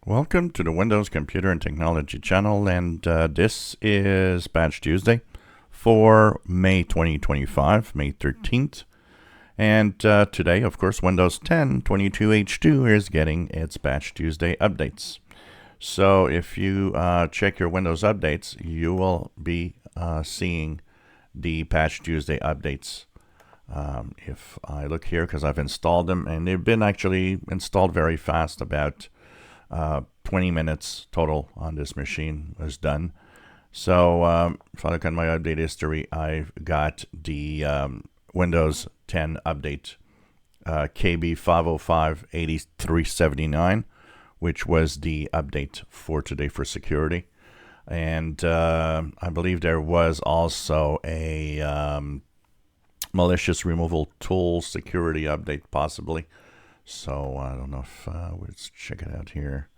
Welcome to the Windows Computer and Technology channel, and this is Patch Tuesday for May 2025, May 13th. And today, of course, Windows 10 22H2 is getting its Patch Tuesday updates. So if you check your Windows updates, you will be seeing the Patch Tuesday updates. If I look here, because I've installed them, and they've been actually installed very fast, about 20 minutes total on this machine was done. So if I look on my update history, I've got the Windows 10 update KB 505-8379, which was the update for today for security. And I believe there was also a malicious removal tool security update possibly. So I don't know if let's check it out here.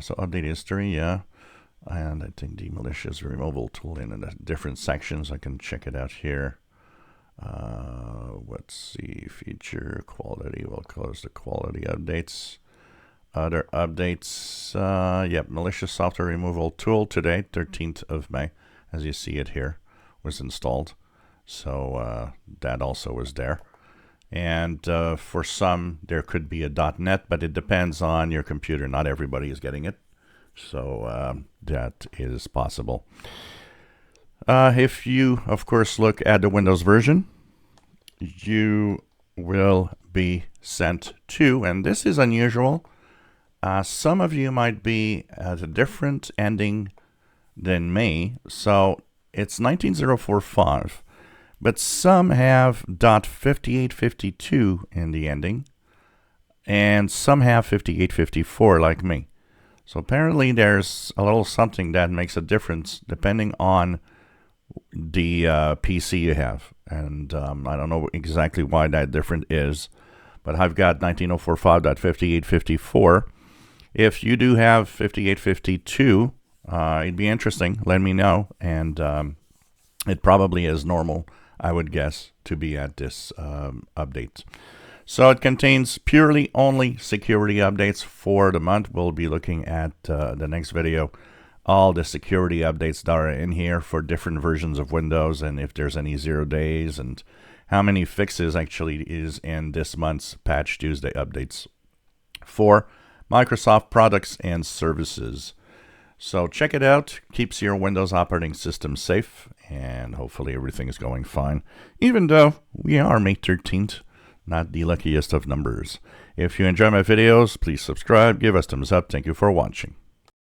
So update history, yeah, and I think the malicious removal tool in the different sections. I can check it out here. Let's see, feature quality. We'll close the quality updates. Other updates, yep, malicious software removal tool today, 13th of May, as you see it here, was installed. So that also was there. And for some, there could be a .NET, but it depends on your computer. Not everybody is getting it. So that is possible. If you, of course, look at the Windows version, you will be sent to, and this is unusual, some of you might be at a different ending than me. So it's 19045. But some have .5852 in the ending, and some have 5854 like me. So apparently there's a little something that makes a difference depending on the PC you have. And I don't know exactly why that different is, but I've got 19045.5854. If you do have 5852, it'd be interesting. Let me know. And it probably is normal, I would guess, to be at this update. So it contains purely only security updates for the month. We'll be looking at the next video, all the security updates that are in here for different versions of Windows, and if there's any 0 days, and how many fixes actually is in this month's Patch Tuesday updates for Microsoft products and services. So check it out. Keeps your Windows operating system safe, and hopefully everything is going fine, even though we are May 13th, not the luckiest of numbers. If you enjoy my videos, please subscribe, give us thumbs up. Thank you for watching.